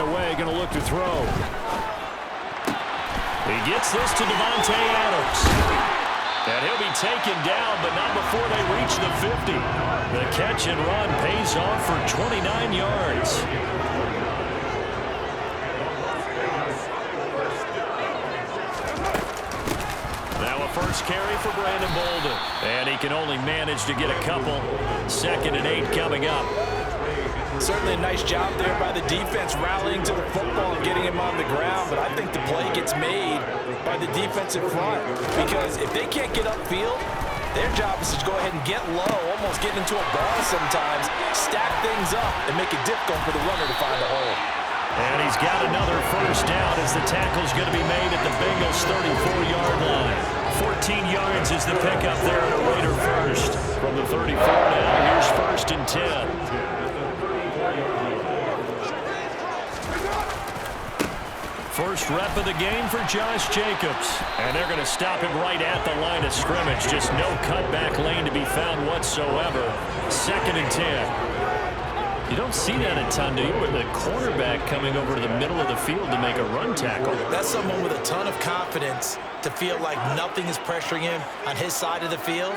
away, going to look to throw. He gets this to Davante Adams. And he'll be taken down, but not before they reach the 50. The catch and run pays off for 29 yards. Now a first carry for Brandon Bolden. And he can only manage to get a couple. 2nd and 8 coming up. Certainly a nice job there by the defense rallying to the football and getting him on the ground, but I think the play gets made by the defensive front because if they can't get upfield, their job is to go ahead and get low, almost get into a ball sometimes, stack things up, and make it difficult for the runner to find a hole. And he's got another first down as the tackle's going to be made at the Bengals' 34-yard line. 14 yards is the pickup there at a Raider first. From the 34 now, here's 1st and 10. First rep of the game for Josh Jacobs. And they're going to him right at the line of scrimmage. Just no cutback lane to be found whatsoever. 2nd and 10. You don't see that a ton, do you? With the cornerback coming over to the middle of the field to make a run tackle. That's someone with a ton of confidence to feel like nothing is pressuring him on his side of the field.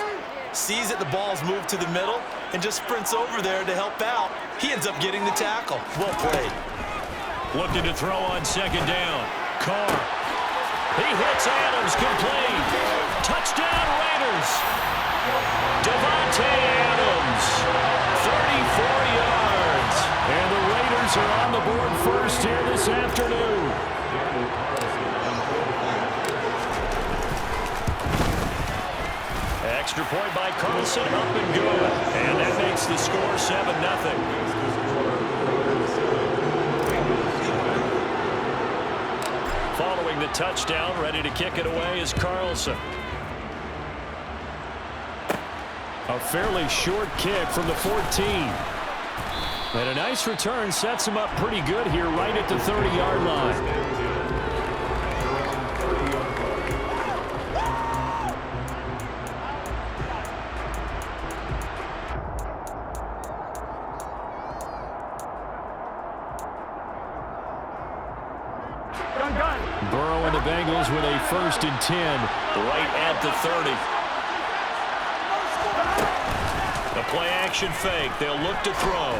Sees that the ball's moved to the middle and just sprints over there to help out. He ends up getting the tackle. Well played. Looking to throw on 2nd down. Carr. He hits Adams complete. Touchdown Raiders. Davante Adams. 34 yards. And the Raiders are on the board first here this afternoon. Extra point by Carlson, up and good. And that makes the score 7-0. Following the touchdown, ready to kick it away is Carlson. A fairly short kick from the 14. And a nice return sets him up pretty good here right at the 30-yard line. Burrow and the Bengals with a 1st and 10 right at the 30. The play action fake. They'll look to throw.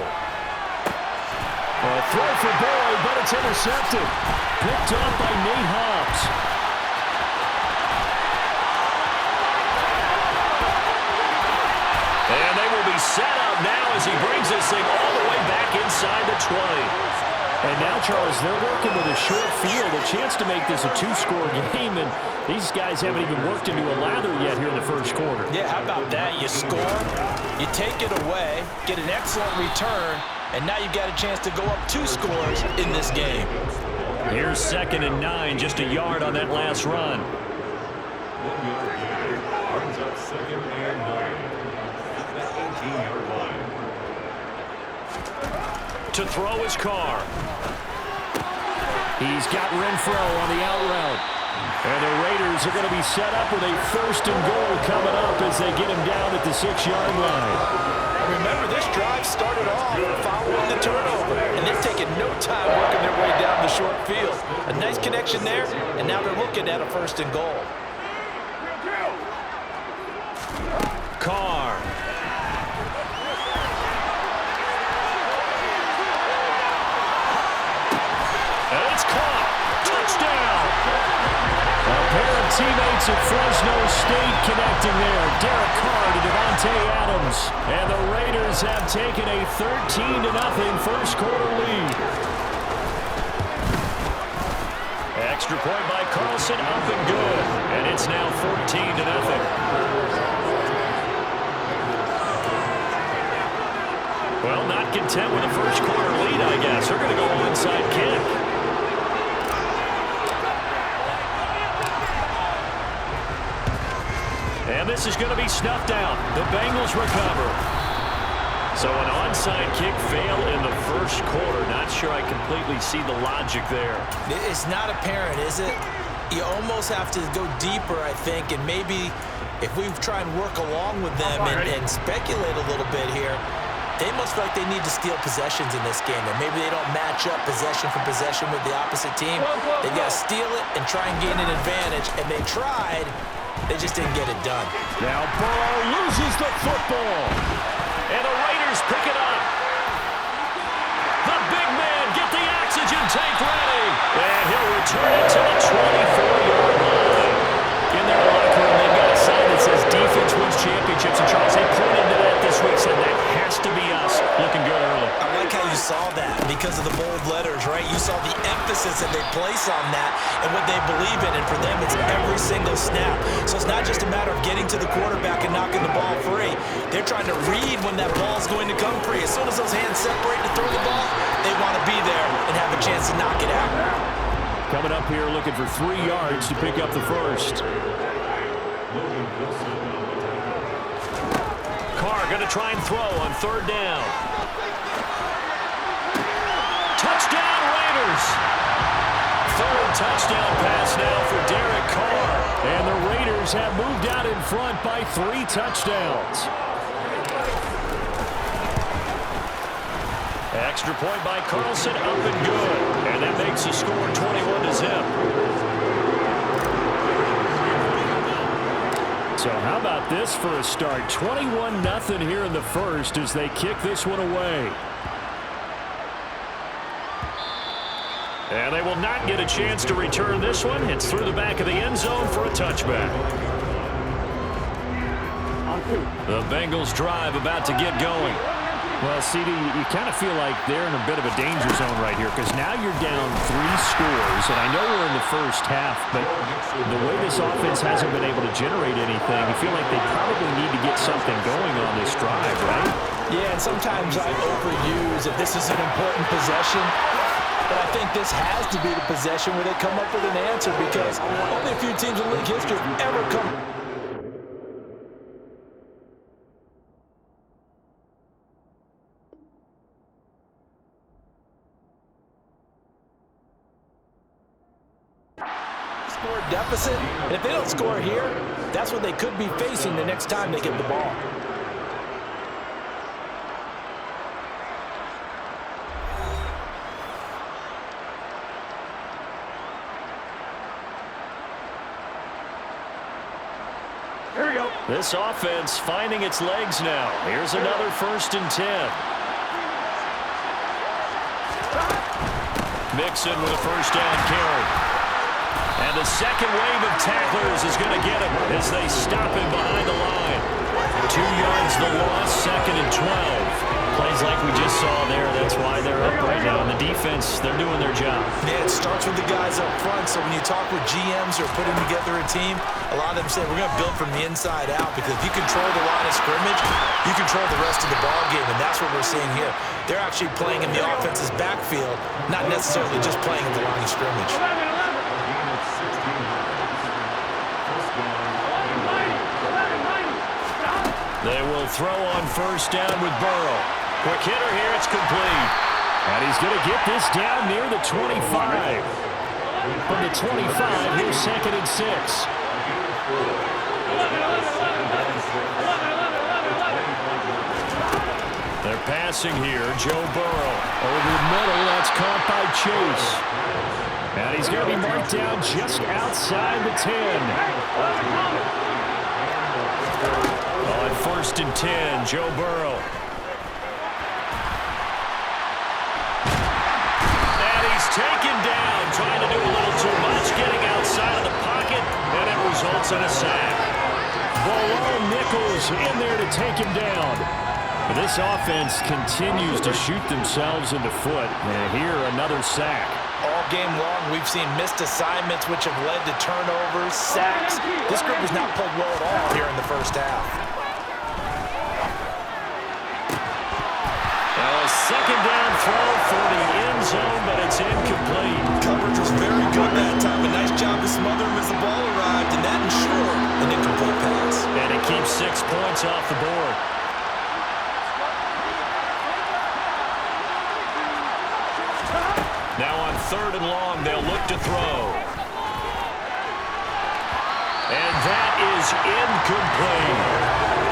A throw for Boyd, but it's intercepted. Picked up by Nate Hobbs. And they will be set up now as he brings this thing all the way back inside the 20. And now, Charles, they're working with a short field, a chance to make this a 2-score game, and these guys haven't even worked into a lather yet here in the first quarter. Yeah, how about that? You score, you take it away, get an excellent return, and now you've got a chance to go up 2 scores in this game. Here's 2nd and 9, just a yard on that last run. Runs up 2nd and 9 at the 18-yard line. To throw his Carr. He's got Renfro on the out route. And the Raiders are going to be set up with a 1st and goal coming up as they get him down at the 6-yard line. Remember, this drive started off following the turnover, and they've taken no time working their way down the short field. A nice connection there, and now they're looking at a 1st and goal. Carr. And it's caught. Touchdown. A pair of teammates at Fresno State connecting there. Derek Carr to Davante Adams. And the Raiders have taken a 13-0 first quarter lead. Extra point by Carlson, up and good. And it's now 14-0. Well, not content with a first quarter lead, I guess. They're going to go onside kick. And this is going to be snuffed out. The Bengals recover. So an onside kick fail in the first quarter. Not sure I completely see the logic there. It's not apparent, is it? You almost have to go deeper, I think, and maybe if we try and work along with them and speculate a little bit here, They must feel like they need to steal possessions in this game, and maybe they don't match up possession for possession with the opposite team. They've got to steal it and try and gain an advantage, and they tried. They just didn't get it done. Now Burrow loses the football, and the Raiders pick it up. The big man, get the oxygen tank ready, and he'll return it to the 24-yard line. In their locker room, they've got a sign that says defense wins championships, and Charles, they pointed to that this week, said that has to be us. Looking good early. I like how you saw that because of the bold letters, right? You saw the emphasis that they place on that and what they believe in, and for them, it's every single snap. So it's not just a matter of getting to the quarterback and knocking the ball free. They're trying to read when that ball is going to come free. As soon as those hands separate to throw the ball, they want to be there and have a chance to knock it out. Coming up here looking for 3 yards to pick up the first. Carr going to try and throw on 3rd down. Touchdown Raiders! 3rd touchdown pass now for Derek Carr. And the Raiders have moved out in front by 3 touchdowns. Extra point by Carlson, up and good. And that makes the score 21-0. So how about this for a start? 21-0 here in the first as they kick this one away. And they will not get a chance to return this one. It's through the back of the end zone for a touchback. The Bengals drive about to get going. Well, CD, you kind of feel like they're in a bit of a danger zone right here because now you're down 3 scores, and I know we're in the first half, but the way this offense hasn't been able to generate anything, you feel like they probably need to get something going on this drive, right? Yeah, and sometimes I overuse if this is an important possession, but I think this has to be the possession where they come up with an answer because only a few teams in league history have ever come. Deficit, and if they don't score here, that's what they could be facing the next time they get the ball. Here we go. This offense finding its legs now. Here's another 1st and 10. Mixon with a 1st down carry. And the second wave of tacklers is going to get him as they stop him behind the line. 2 yards the loss, 2nd and 12. Plays like we just saw there. That's why they're up right now. And the defense, they're doing their job. Yeah, it starts with the guys up front. So when you talk with GMs or putting together a team, a lot of them say we're going to build from the inside out because if you control the line of scrimmage, you control the rest of the ball game. And that's what we're seeing here. They're actually playing in the offense's backfield, not necessarily just playing at the line of scrimmage. They will throw on 1st down with Burrow. Quick hitter here, it's complete. And he's going to get this down near the 25. From the 25, here's 2nd and 6. They're passing here, Joe Burrow. Over the middle, that's caught by Chase. And he's going to be marked down just outside the 10. On 1st and 10, Joe Burrow. And he's taken down, trying to do a little too much, getting outside of the pocket, and it results in a sack. Below Nichols in there to take him down. But this offense continues to shoot themselves in the foot. And here, another sack. All game long, we've seen missed assignments, which have led to turnovers, sacks. This group has not played well at all here in the first half. Second down throw for the end zone, but it's incomplete. Coverage was very good that time. A nice job to smother him as the ball arrived, and that ensured an incomplete pass. And it keeps 6 points off the board. Now on 3rd and long, they'll look to throw. And that is incomplete.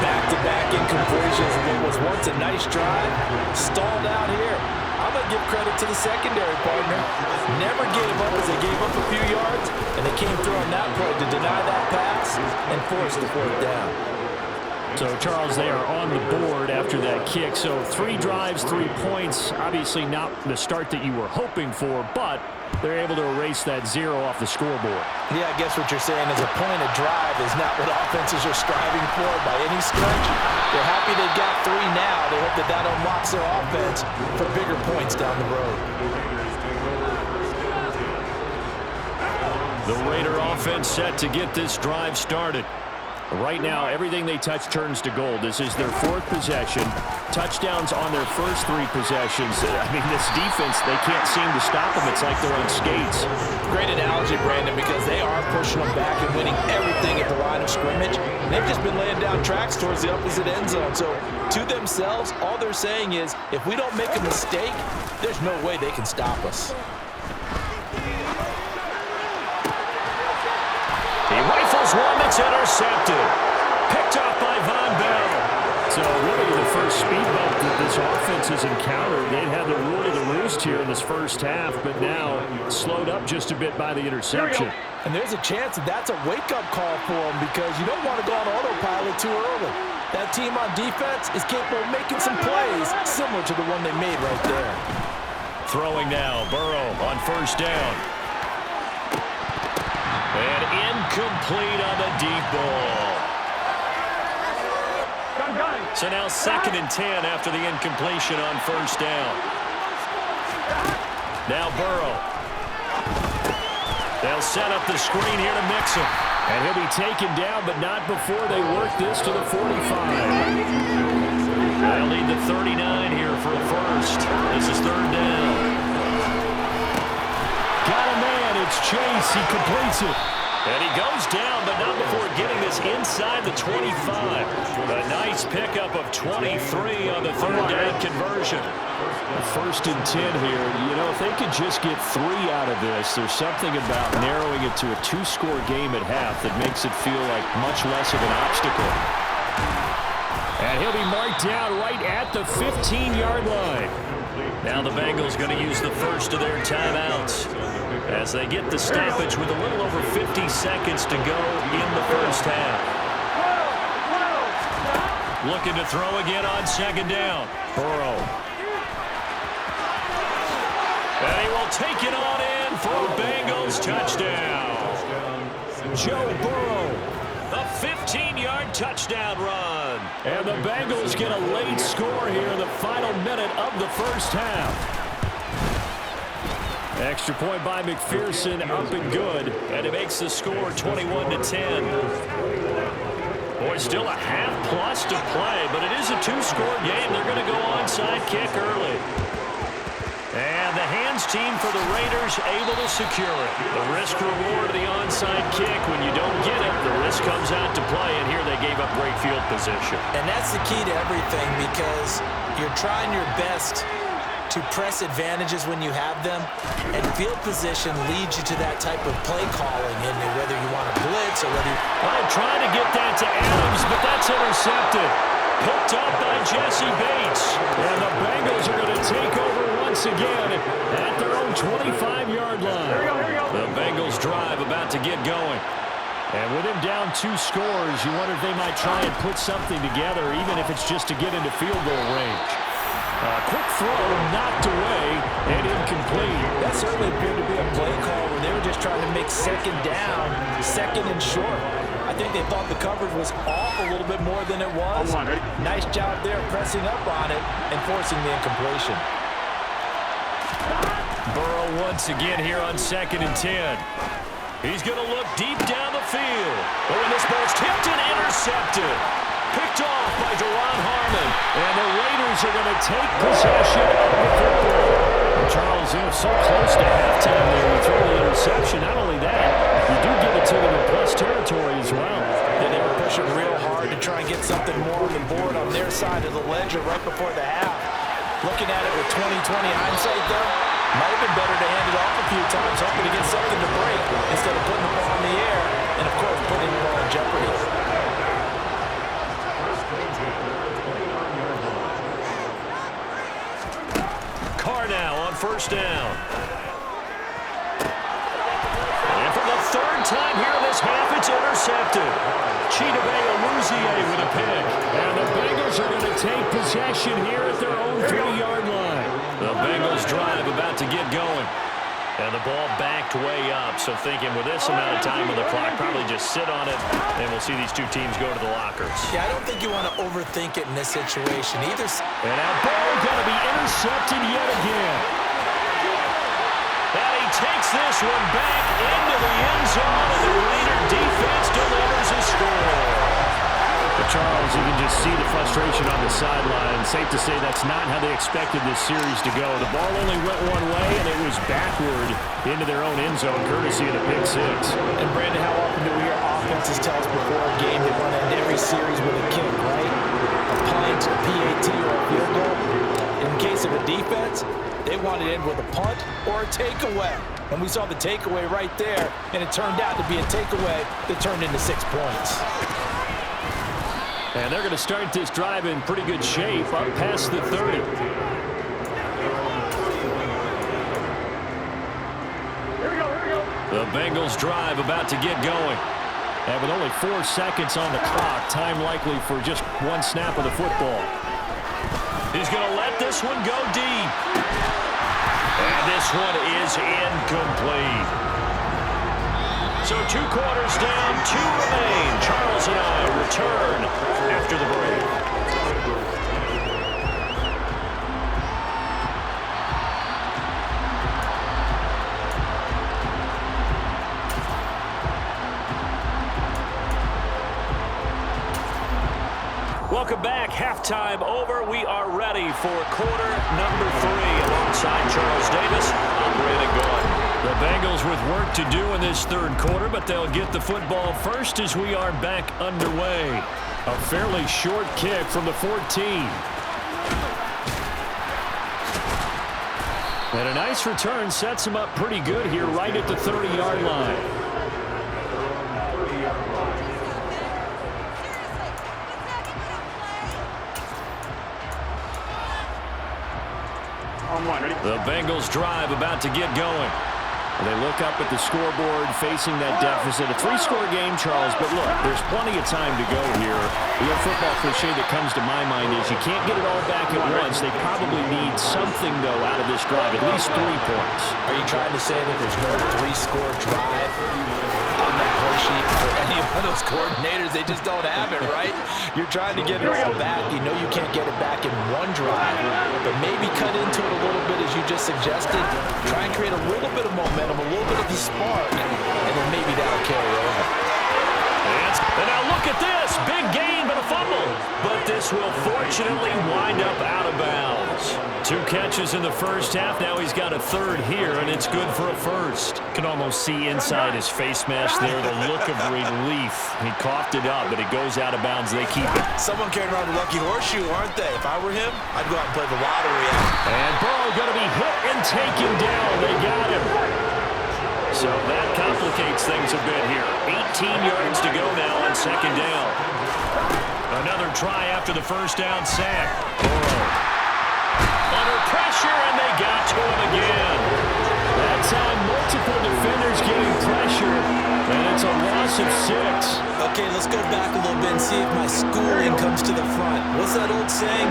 Back-to-back incompletions in what was yards, a nice drive, stalled out here. I'm going to give credit to the secondary, partner. Never gave up as they gave up a few yards, and they came through on that play to deny that pass and force the fourth down. So, Charles, they are on the board after that kick. So 3 drives, 3 points. Obviously not the start that you were hoping for, but they're able to erase that 0 off the scoreboard. Yeah, I guess what you're saying is a point of drive is not what offenses are striving for by any stretch. They're happy they've got 3 now. They hope that that unlocks their offense for bigger points down the road. The Raider offense set to get this drive started. Right now, everything they touch turns to gold. This is their 4th possession. Touchdowns on their first 3 possessions. I mean, this defense, they can't seem to stop them. It's like they're on skates. Great analogy, Brandon, because they are pushing them back and winning everything at the line of scrimmage. They've just been laying down tracks towards the opposite end zone. So, to themselves, all they're saying is, if we don't make a mistake, there's no way they can stop us. He rifles one that's intercepted. Picked off by Von Bell. So really the first speed bump that this offense has encountered. They've had the rule of the roost here in this first half, but now slowed up just a bit by the interception. And there's a chance that that's a wake-up call for them because you don't want to go on autopilot too early. That team on defense is capable of making some plays similar to the one they made right there. Throwing now, Burrow on first down. And incomplete on the deep ball. So now 2nd and 10 after the incompletion on first down. Now Burrow. They'll set up the screen here to mix him. And he'll be taken down, but not before they work this to the 45. They'll need the 39 here for a first. This is 3rd down. Got a man. It's Chase. He completes it. And he goes down, but not before getting this inside the 25. A nice pickup of 23 on the 3rd down conversion. 1st and 10 here. You know, if they could just get 3 out of this, there's something about narrowing it to a 2-score game at half that makes it feel like much less of an obstacle. And he'll be marked down right at the 15-yard line. Now the Bengals going to use the first of their timeouts as they get the stoppage with a little over 50 seconds to go in the first half. Looking to throw again on 2nd down. Burrow. And he will take it on in for a Bengals touchdown. Joe Burrow, a 15-yard touchdown run. And the Bengals get a late score here in the final minute of the first half. Extra point by McPherson, up and good. And it makes the score 21-10. Boy, still a half plus to play, but it is a 2-score game. They're going to go onside kick early. And the hands team for the Raiders able to secure it. The risk reward of the onside kick. When you don't get it, the risk comes out to play. And here they gave up great field position. And that's the key to everything because you're trying your best to press advantages when you have them, and field position leads you to that type of play calling, and whether you want to blitz or whether I'm trying to get that to Adams, but that's intercepted. Picked up by Jesse Bates. And the Bengals are going to take over once again at their own 25-yard line. The Bengals drive about to get going. And with him down 2 scores, you wonder if they might try and put something together, even if it's just to get into field goal range. Quick throw, knocked away, and incomplete. That certainly appeared to be a play call where they were just trying to make 2nd down, 2nd and short. I think they thought the coverage was off a little bit more than it was. Nice job there pressing up on it and forcing the incompletion. Burrow once again here on 2nd and 10. He's going to look deep down the field. Oh, and this ball's tipped and intercepted. Picked off by Deron Harmon. And the Raiders are going to take possession of the football. Charles, you know, so close to halftime there. You throw the interception. Not only that, you do give it to them in plus territory as well. Yeah, they were pushing real hard to try and get something more on the board on their side of the ledger right before the half. Looking at it with 20/20 hindsight, though, might have been better to hand it off a few times, hoping to get something to break instead of putting the ball in the air and, of course, putting the ball in jeopardy. Carr now on first down. And for the third time here in this half, it's intercepted. Chidobe Awuzie with a pick. And the Bengals are going to take possession here at their own 3-yard line. The Bengals drive about to get going. And the ball backed way up, so thinking with this amount of time on the clock, probably just sit on it, and we'll see these two teams go to the lockers. Yeah, I don't think you want to overthink it in this situation either. And that ball going to be intercepted yet again. And he takes this one back into the end zone, and the Raider defense delivers a score. But Charles, you can just see the frustration on the sideline. Safe to say that's not how they expected this series to go. The ball only went one way, and it was backward into their own end zone, courtesy of the pick six. And, Brandon, how often do we hear offenses tell us before a game they want to end every series with a kick, right? A punt, a PAT, or a field goal. In case of a defense, they want to end with a punt or a takeaway. And we saw the takeaway right there, and it turned out to be a takeaway that turned into 6 points. And they're going to start this drive in pretty good shape, up past the 30. The Bengals drive about to get going. And with only 4 seconds on the clock, time likely for just one snap of the football. He's going to let this one go deep. And this one is incomplete. So 2 quarters down, 2 remain. Charles and I return after the break. Welcome back. Halftime over. We are ready for quarter number 3. Alongside Charles Davis, I'm Brandon Gaudin. The Bengals with work to do in this third quarter, but they'll get the football first as we are back underway. A fairly short kick from the 14. And a nice return sets him up pretty good here right at the 30-yard line. The Bengals drive about to get going. They look up at the scoreboard, facing that deficit. A 3-score game, Charles, but look, there's plenty of time to go here. The old football cliche that comes to my mind is you can't get it all back at once. They probably need something, though, out of this drive, at least 3 points. Are you trying to say that there's no 3-score drive on that play sheet for any of those coordinators? They just don't have it, right? You're trying to get it all back. You know you can't get it back in one drive, but maybe cut into it a little bit, as you just suggested. Try and create a little bit of momentum, a little bit of the spark, and then maybe that'll carry over. And now look at this. Big gain, but a fumble. But this will fortunately wind up out of bounds. 2 catches in the first half. Now he's got a third here, and it's good for a first. Can almost see inside his face mask there the look of relief. He coughed it up, but it goes out of bounds. They keep it. Someone carrying around a lucky horseshoe, aren't they? If I were him, I'd go out and play the lottery out. And Burrow going to be hit and taken down. They got him. So that complicates things a bit here. 18 yards to go now on second down. Another try after the first down sack. Burrow under pressure, and they got to him again. That time, multiple defenders getting pressure, and it's a loss of 6. Okay, let's go back a little bit and see if my schooling comes to the front. What's that old saying?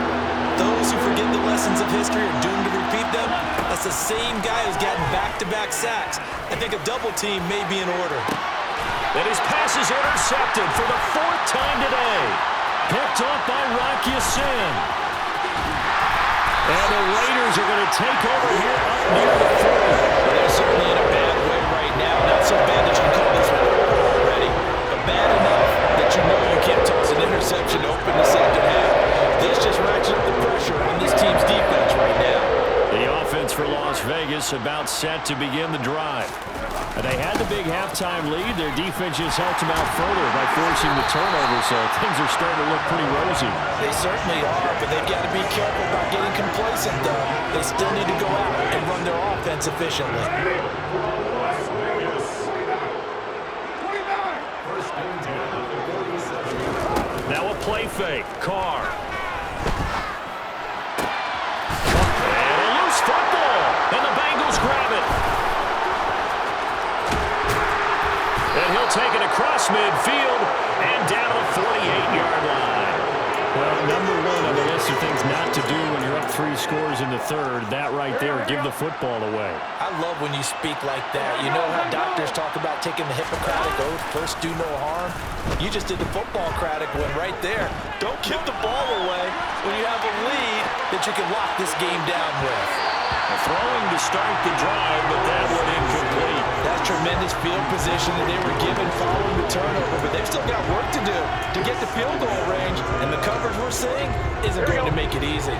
Those who forget the lessons of history are doomed to repeat them. That's the same guy who's gotten back-to-back sacks. I think a double team may be in order. And his pass is intercepted for the 4th time today. Picked off by Rocky Sin. And the Raiders are going to take over here up near the 40. They're certainly in a bad way right now. Not so bad that you can call this one already, but bad enough that you know you can't toss an interception open the second half. This just ratchets up the pressure on this team's defense right now. The offense for Las Vegas about set to begin the drive. And they had the big halftime lead. Their defense just helped them out further by forcing the turnover, so things are starting to look pretty rosy. They certainly are, but they've got to be careful about getting complacent, though. They still need to go out and run their offense efficiently. Now a play fake. Carr. And a loose football. across midfield and down to the 48-yard line. Well, number one on the list of things not to do when you're up 3 scores in the third, that right there, give the football away. I love when you speak like that. You know how doctors talk about taking the Hippocratic oath, first do no harm? You just did the football-cratic one right there. Don't give the ball away when you have a lead that you can lock this game down with. Throwing to start the drive, but that one incomplete. That's tremendous field position that they were given following the turnover, but they've still got work to do to get the field goal range, and the coverage we're seeing isn't going to make it easy.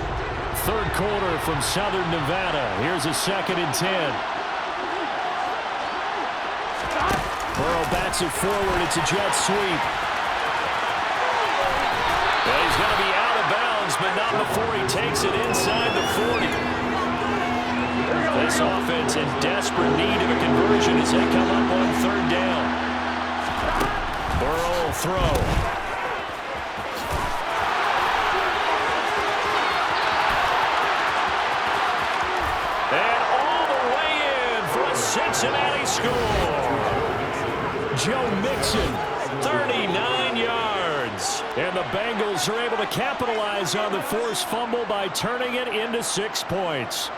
Third quarter from Southern Nevada. Here's a 2nd and 10. Burrow bats it forward. It's a jet sweep. Well, he's going to be out of bounds, but not before he takes it inside the 40. This offense in desperate need of a conversion as they come up on 3rd down. Burrow will throw. And all the way in for a Cincinnati score. Joe Mixon, 39 yards. and the Bengals are able to capitalize on the forced fumble by turning it into 6 points.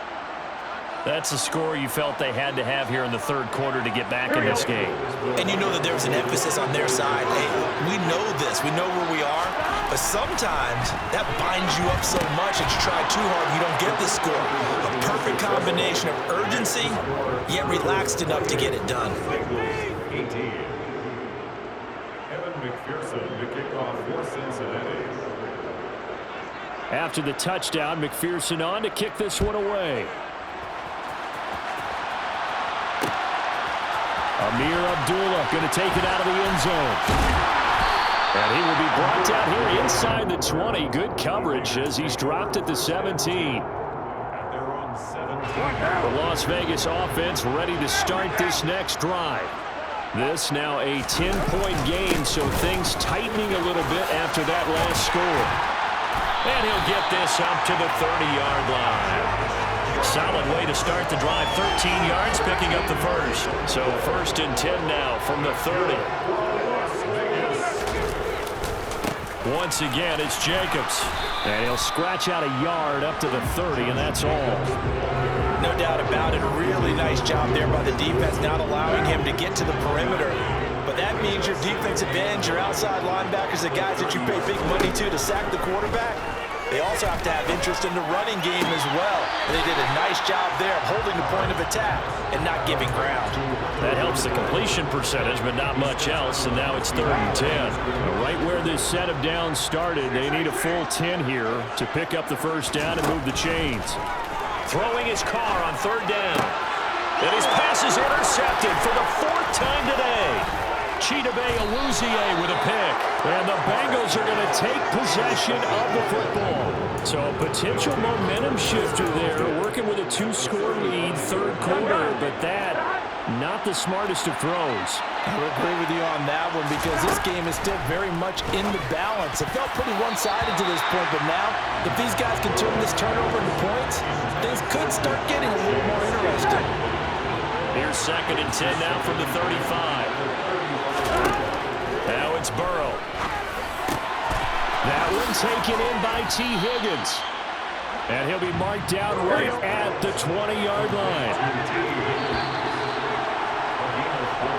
That's a score you felt they had to have here in the third quarter to get back in this game. And you know that there's an emphasis on their side. Hey, we know this. We know where we are. But sometimes that binds you up so much that you try too hard and you don't get the score. A perfect combination of urgency, yet relaxed enough to get it done. 18. Evan McPherson to kick off for Cincinnati. After the touchdown, McPherson on to kick this one away. Amir Abdullah going to take it out of the end zone. And he will be brought down here inside the 20. Good coverage as he's dropped at the 17. They're on 17. The Las Vegas offense ready to start this next drive. This now a 10-point game, so things tightening a little bit after that last score. And he'll get this up to the 30-yard line. Solid way to start the drive. 13 yards, picking up the first. So 1st and 10 now from the 30. Once again, it's Jacobs. And he'll scratch out a yard up to the 30, and that's all. No doubt about it. A really nice job there by the defense, not allowing him to get to the perimeter. But that means your defensive ends, your outside linebackers, the guys that you pay big money to sack the quarterback, they also have to have interest in the running game as well. And they did a nice job there of holding the point of attack and not giving ground. That helps the completion percentage, but not much else. And now it's 3rd and 10. Right where this set of downs started, they need a full 10 here to pick up the first down and move the chains. Throwing his car on 3rd down. And his pass is intercepted for the 4th time today. Chidobe Awuzie with a pick. And the Bengals are going to take possession of the football. So a potential momentum shifter there, working with a 2-score lead, 3rd quarter, but that, not the smartest of throws. I would agree with you on that one because this game is still very much in the balance. It felt pretty one-sided to this point, but now, if these guys can turn this turnover into points, things could start getting a little more interesting. Here's 2nd and 10 now from the 35. Now it's Burrow. That one taken in by T. Higgins. And he'll be marked down right at the 20-yard line.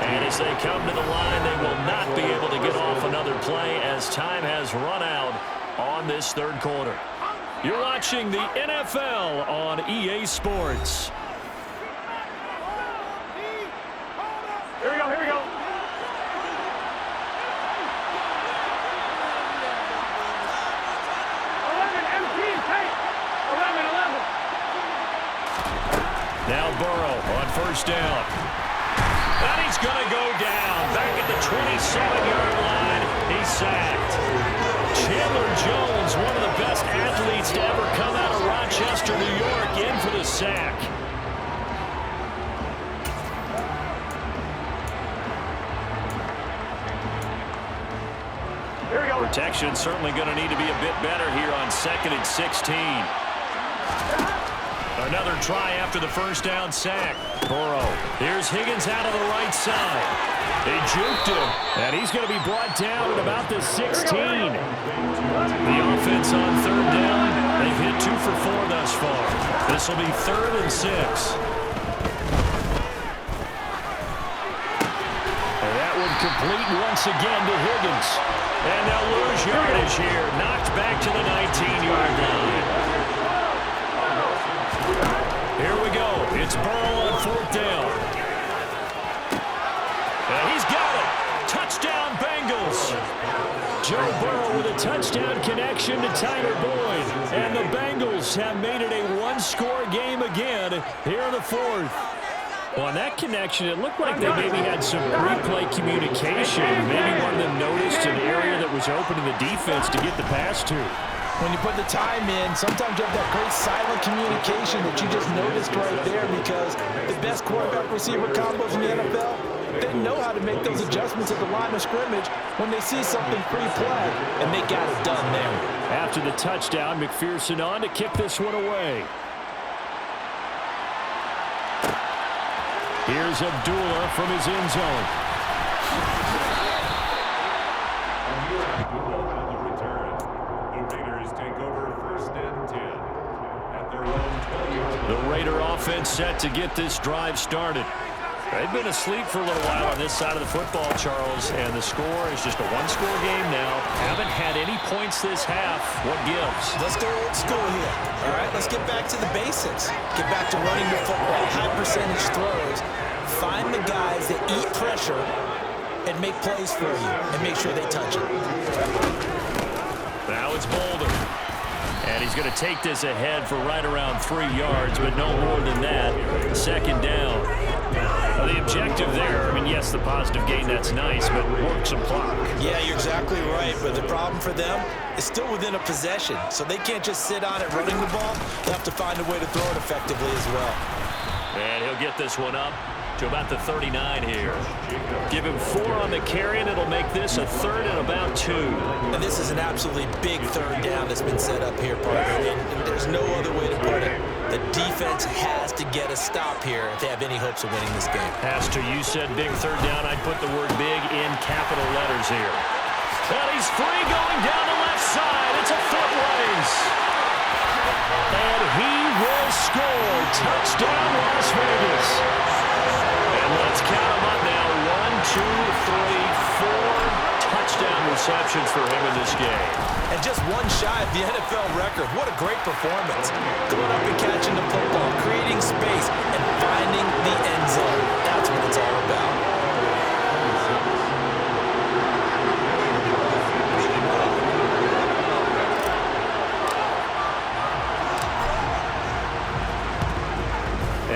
And as they come to the line, they will not be able to get off another play as time has run out on this 3rd quarter. You're watching the NFL on EA Sports. Here we go, here we go. Now Burrow on 1st down. And he's going to go down. Back at the 27-yard line. He's sacked. Chandler Jones, one of the best athletes to ever come out of Rochester, New York, in for the sack. Here we go. Protection certainly going to need to be a bit better here on 2nd and 16. Another try after the first down sack. Burrow. Here's Higgins out of the right side. They juked him. And he's going to be brought down at about the 16. The offense on third down. They've hit 2 for 4 thus far. This will be 3rd and 6. And that would complete once again to Higgins. And they'll lose yardage here. Knocked back to the 19-yard line. Here we go. It's Burrow on 4th down. And he's got it. Touchdown, Bengals. Joe Burrow with a touchdown connection to Tyler Boyd. And the Bengals have made it a one-score game again here in the 4th. Well, on that connection, it looked like they maybe had some replay communication. Maybe one of them noticed an area that was open in the defense to get the pass to. When you put the time in, sometimes you have that great silent communication that you just noticed right there, because the best quarterback-receiver combos in the NFL, they know how to make those adjustments at the line of scrimmage when they see something pre-play, and they got it done there. After the touchdown, McPherson on to kick this one away. Here's Abdullah from his end zone. The Raider offense set to get this drive started. They've been asleep for a little while on this side of the football, Charles, and the score is just a one-score game now. Haven't had any points this half. What gives? Let's go old school here. All right, let's get back to the basics. Get back to running the football, high percentage throws. Find the guys that eat pressure and make plays for you and make sure they touch it. Now it's Boulder. And he's going to take this ahead for right around 3 yards, but no more than that. 2nd down. Well, the objective there, I mean, yes, the positive gain, that's nice, but work some clock. Yeah, you're exactly right, but the problem for them is still within a possession, so they can't just sit on it running the ball. They have to find a way to throw it effectively as well. And he'll get this one up to about the 39 here. Give him 4 on the carry, and it'll make this a 3rd and about 2. And this is an absolutely big 3rd down that's been set up here, partner, and there's no other way to put it. The defense has to get a stop here if they have any hopes of winning this game. Has to. You said big 3rd down. I'd put the word big in capital letters here. And he's free going down the left side. It's a foot race. And he will score. Touchdown, Las Vegas. And let's count them up now. 1, 2, 3, 4 touchdown receptions for him in this game. And just one shy of the NFL record. What a great performance. Going up and catching the football, creating space, and finding the end zone. That's what it's all about.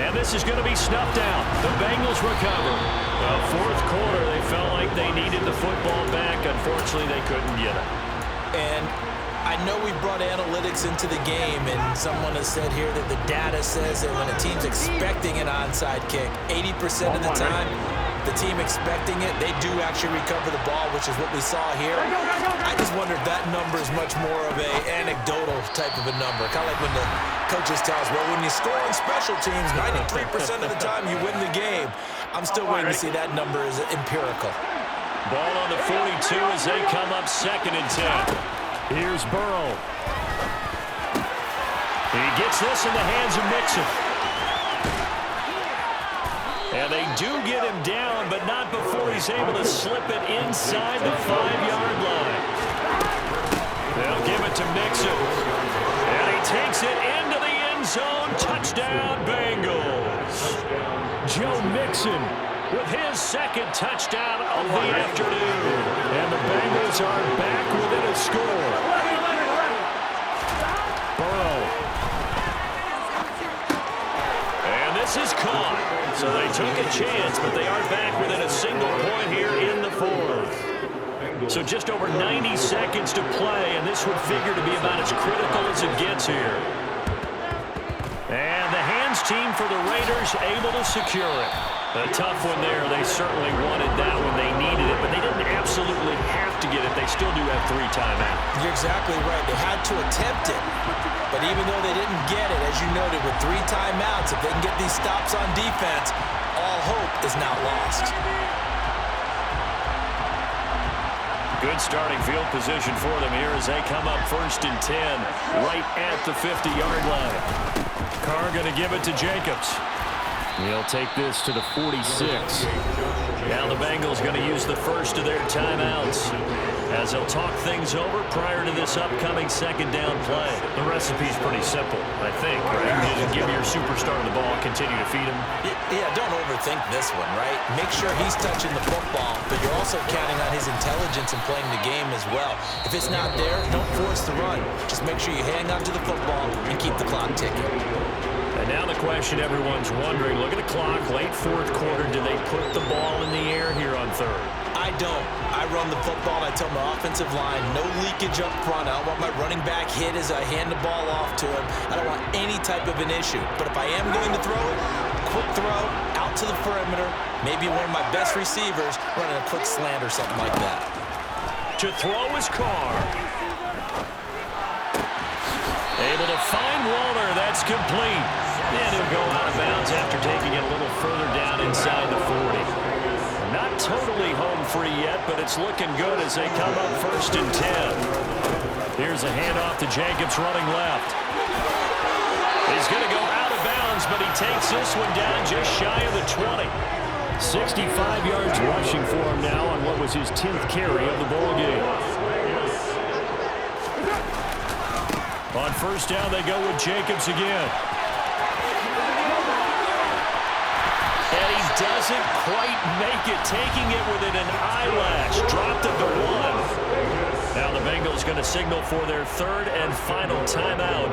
And this is going to be snuffed out. The Bengals recover. The 4th quarter, they felt like they needed the football back. Unfortunately, they couldn't get it. And I know we brought analytics into the game, and someone has said here that the data says that when a team's expecting an onside kick, 80% of the time, the team expecting it, they do actually recover the ball, which is what we saw here. I just wonder if that number is much more of a anecdotal type of a number. Kind of like when the coaches tell us, well, when you score on special teams, 93% of the time you win the game. I'm still waiting to see that number is empirical. Ball on the 42 as they come up 2nd and 10. Here's Burrow. He gets this in the hands of Mixon. And they do get him down, but not before he's able to slip it inside the 5-yard line. They'll give it to Mixon. And he takes it into the end zone. Touchdown, Bengals. Joe Mixon with his 2nd touchdown of the afternoon. And the Bengals are back within a score. Burrow. And this is caught. So they took a chance, but they are back within a single point here in the 4th. So just over 90 seconds to play, and this would figure to be about as critical as it gets here. And the hands team for the Raiders able to secure it. A tough one there. They certainly wanted that when they needed it, but they didn't absolutely have to get it. They still do have 3 timeouts. You're exactly right. They had to attempt it. But even though they didn't get it, as you noted, with 3 timeouts, if they can get these stops on defense, all hope is not lost. Good starting field position for them here as they come up 1st and 10 right at the 50-yard line. Carr going to give it to Jacobs. He'll take this to the 46. Now the Bengals going to use the first of their timeouts as they'll talk things over prior to this upcoming 2nd down play. The recipe's pretty simple, I think, right? You just give your superstar the ball, continue to feed him. Yeah, don't overthink this one, right? Make sure he's touching the football, but you're also counting on his intelligence in playing the game as well. If it's not there, don't force the run. Just make sure you hang on to the football and keep the clock ticking. And now the question everyone's wondering, look at the clock, late 4th quarter, do they put the ball in the air here on 3rd? I don't. I run the football, and I tell my offensive line, no leakage up front. I don't want my running back hit as I hand the ball off to him. I don't want any type of an issue. But if I am going to throw it, quick throw, out to the perimeter, maybe one of my best receivers running a quick slant or something like that. To throw is Carr. Able to find Waller. That's complete. And he'll go out of bounds after taking it a little further down inside the 40. Not totally home free yet, but it's looking good as they come up 1st and 10. Here's a handoff to Jacobs running left. He's going to go out of bounds, but he takes this one down just shy of the 20. 65 yards rushing for him now on what was his 10th carry of the ball game. On 1st down, they go with Jacobs again. And he doesn't quite make it, taking it within an eyelash. Dropped it to 1. Now the Bengals going to signal for their 3rd and final timeout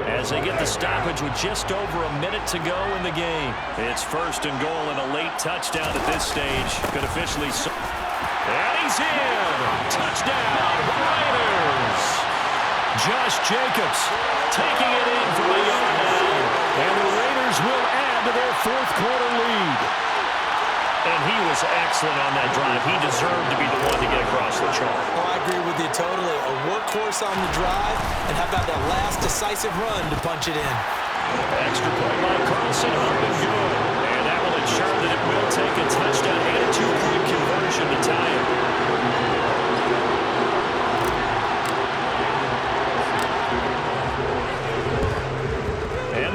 as they get the stoppage with just over a minute to go in the game. It's 1st and goal and a late touchdown at this stage. Could officially... And he's in! Touchdown, Raiders! Josh Jacobs taking it in from the yard line. And the Raiders will add to their 4th quarter lead. And he was excellent on that drive. He deserved to be the one to get across the chalk. Oh, I agree with you totally. A workhorse on the drive, and how about that last decisive run to punch it in? Extra point by Carlson, up and good. And that will ensure that it will take a touchdown and a 2-point conversion to tie it.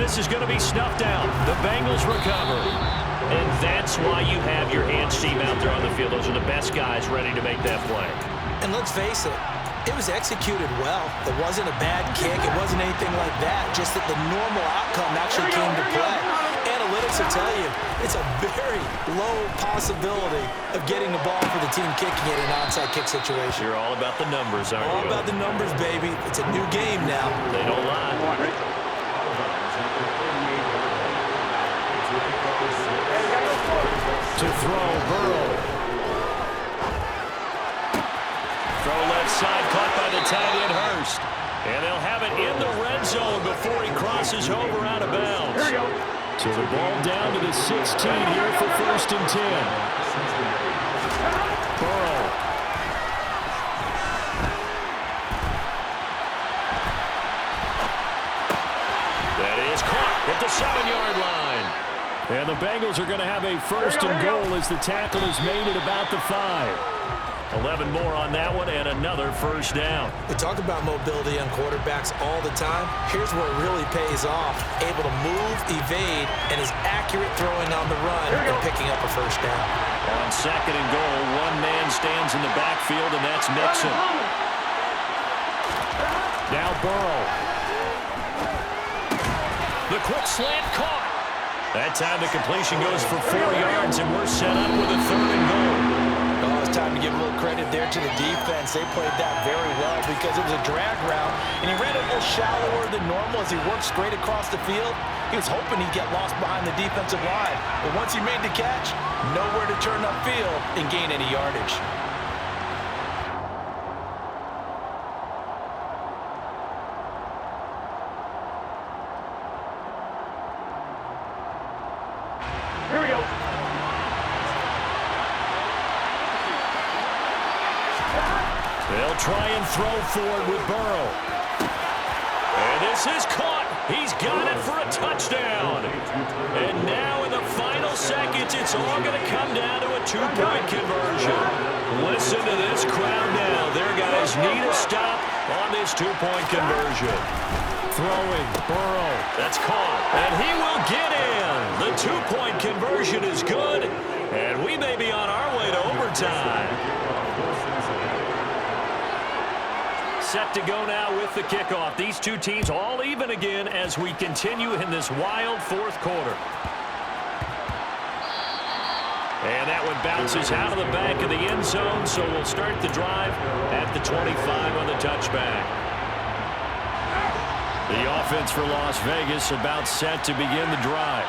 This is going to be snuffed out. The Bengals recover. And that's why you have your hands team out there on the field. Those are the best guys ready to make that play. And let's face it, it was executed well. It wasn't a bad kick. It wasn't anything like that. Just that the normal outcome actually came to play. Analytics will tell you it's a very low possibility of getting the ball for the team kicking it in an onside kick situation. You're all about the numbers, aren't you? All about the numbers, baby. It's a new game now. They don't lie. To throw, Burrow. Throw left side, caught by the tight end, Hurst. And they'll have it in the red zone before he crosses over out of bounds. Here we go. So the ball down to the 16 here for 1st and 10. Burrow. That is caught at the 7-yard line. And the Bengals are going to have a 1st and goal as the tackle is made at about the 5. 11 more on that one and another 1st down. We talk about mobility on quarterbacks all the time. Here's where it really pays off. Able to move, evade, and is accurate throwing on the run and picking up a 1st down. On 2nd and goal, one man stands in the backfield, and that's Mixon. Now Burrow. The quick slant caught. That time the completion goes for 4 yards, and we're set up with a 3rd and goal. Oh, it's time to give a little credit there to the defense. They played that very well because it was a drag route, and he ran a little shallower than normal as he worked straight across the field. He was hoping he'd get lost behind the defensive line, but once he made the catch, nowhere to turn upfield and gain any yardage. Here we go. try and throw forward with Burrow. And this is caught. He's got it for a touchdown. And now in the final seconds, it's all going to come down to a two-point conversion. Listen to this crowd now. Their guys need a stop on this two-point conversion. Throwing, Burrow. That's caught. And he will get in. The two-point conversion is good. And we may be on our way to overtime. Set to go now with the kickoff. These two teams all even again as we continue in this wild fourth quarter. And that one bounces out of the back of the end zone, so we'll start the drive at the 25 on the touchback. The offense for Las Vegas about set to begin the drive.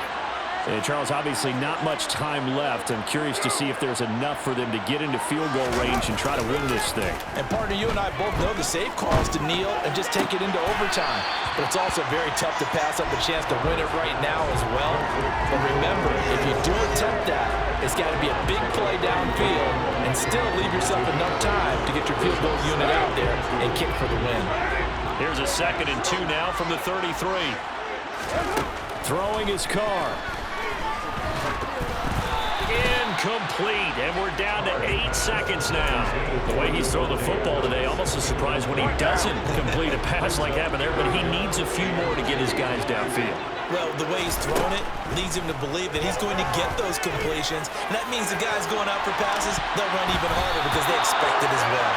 And Charles, obviously not much time left. I'm curious to see if there's enough for them to get into field goal range and try to win this thing. And partner, you and I both know the safe call is to kneel and just take it into overtime. But it's also very tough to pass up a chance to win it right now as well. But remember, if you do attempt that, it's got to be a big play downfield and still leave yourself enough time to get your field goal unit out there and kick for the win. Here's a 2nd and 2 now from the 33. Throwing his car. Incomplete, and we're down to 8 seconds now. The way he's throwing the football today, almost a surprise when he doesn't complete a pass like happened there, but he needs a few more to get his guys downfield. Well, the way he's throwing it leads him to believe that he's going to get those completions. And that means the guys going out for passes, they'll run even harder because they expect it as well.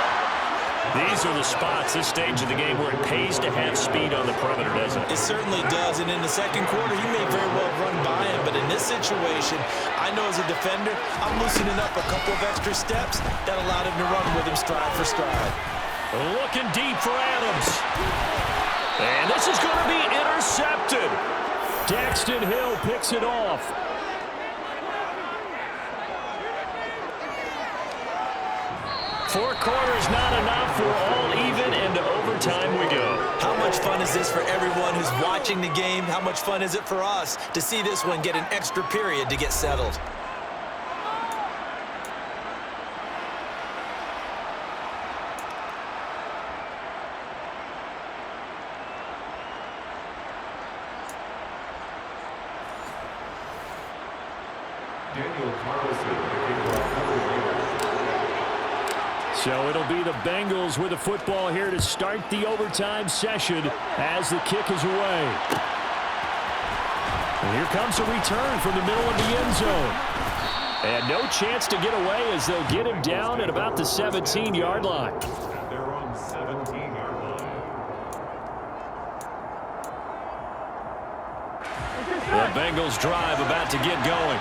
These are the spots, this stage of the game, where it pays to have speed on the perimeter, doesn't it? It certainly does, and in the second quarter, he may very well run by him, but in this situation, I know as a defender, I'm loosening up a couple of extra steps that allowed him to run with him stride for stride. Looking deep for Adams. And this is going to be intercepted. Daxton Hill picks it off. Four quarters not enough. We're all even, and to overtime we go. How much fun is this for everyone who's watching the game? How much fun is it for us to see this one get an extra period to get settled? So it'll be the Bengals with the football here to start the overtime session as the kick is away. And here comes a return from the middle of the end zone. And no chance to get away as they'll get him down at about the 17-yard line. They're on 17-yard line. The Bengals drive about to get going.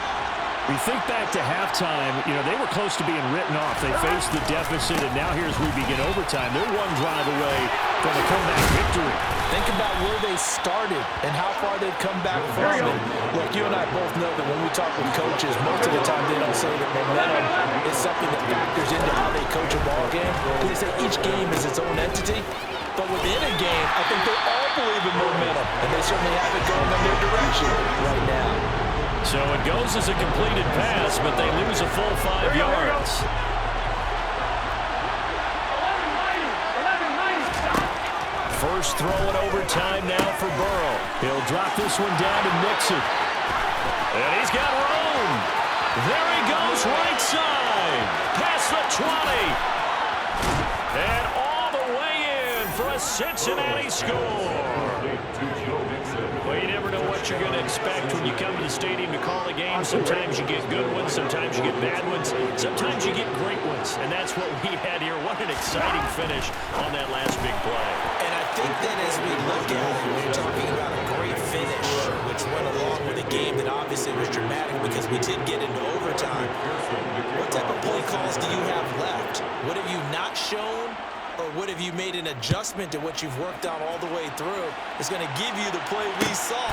We think back to halftime, they were close to being written off. They faced the deficit, and now here's we begin overtime. They're one drive away from a comeback victory. Think about where they started and how far they've come back from. And look, you and I both know that when we talk with coaches, most of the time they don't say that momentum is something that factors into how they coach a ball game. They say each game is its own entity. But within a game, I think they all believe in momentum, and they certainly have it going in their direction right now. So it goes as a completed pass, but they lose a full 5 yards. First throw in overtime now for Burrow. He'll drop this one down to Nixon. And he's got room. There he goes, right side. Past the 20. And all the way in for a Cincinnati score. Well, you never know what you're going to expect when you come to the stadium to call a game. Sometimes you get good ones, sometimes you get bad ones, sometimes you get great ones. And that's what we had here. What an exciting finish on that last big play. And I think that as we look at it, we're talking about a great finish, which went along with a game that obviously was dramatic because we did get into overtime. What type of play calls do you have left? What have you not shown? Or what have you made an adjustment to what you've worked on all the way through? It's going to give you the play we saw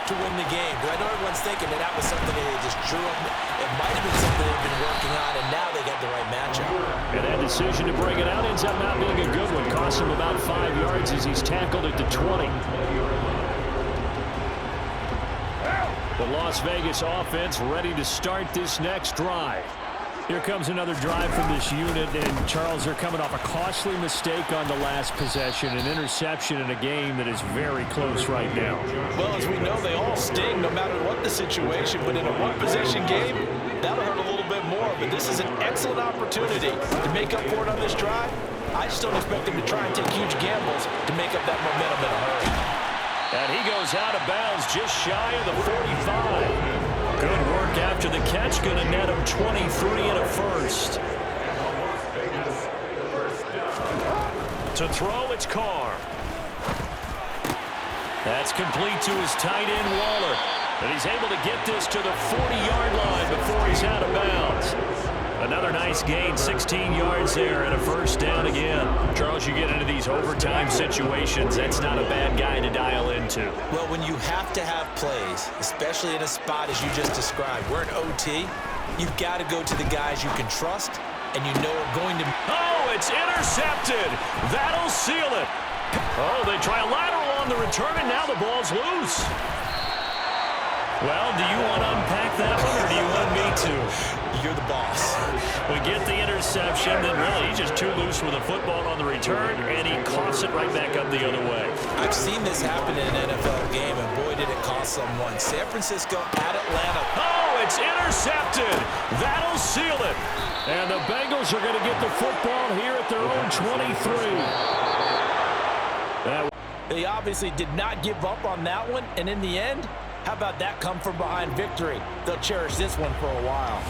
to win the game. But I know everyone's thinking that was something that they just drew up. It might have been something they've been working on, and now they got the right matchup. And that decision to bring it out ends up not being a good one. Cost him about 5 yards as he's tackled at the 20. The Las Vegas offense ready to start this next drive. Here comes another drive from this unit, and Charles, they're coming off a costly mistake on the last possession, an interception in a game that is very close right now. Well, as we know, they all sting no matter what the situation, but in a one-possession game, that'll hurt a little bit more, but this is an excellent opportunity to make up for it on this drive. I just don't expect them to try and take huge gambles to make up that momentum in a hurry. And he goes out of bounds just shy of the 45. Good work after the catch, going to net him 23 and a first. To throw, it's Carr. That's complete to his tight end, Waller. And he's able to get this to the 40-yard line before he's out of bounds. Another nice gain, 16 yards there, and a first down again. Charles, you get into these overtime situations, that's not a bad guy to dial into. Well, when you have to have plays, especially in a spot as you just described, we're in OT, you've got to go to the guys you can trust and you know are going to... Oh, it's intercepted. That'll seal it. Oh, they try a lateral on the return, and now the ball's loose. Well, do you want to unpack that one, or do you want me to? You're the boss. We get the interception, then really he's just too loose with the football on the return, and he coughs it right back up the other way. I've seen this happen in an NFL game, and boy, did it cost someone. San Francisco at Atlanta. Oh, it's intercepted. That'll seal it. And the Bengals are going to get the football here at their own 23. They obviously did not give up on that one, and in the end, how about that come from behind victory? They'll cherish this one for a while.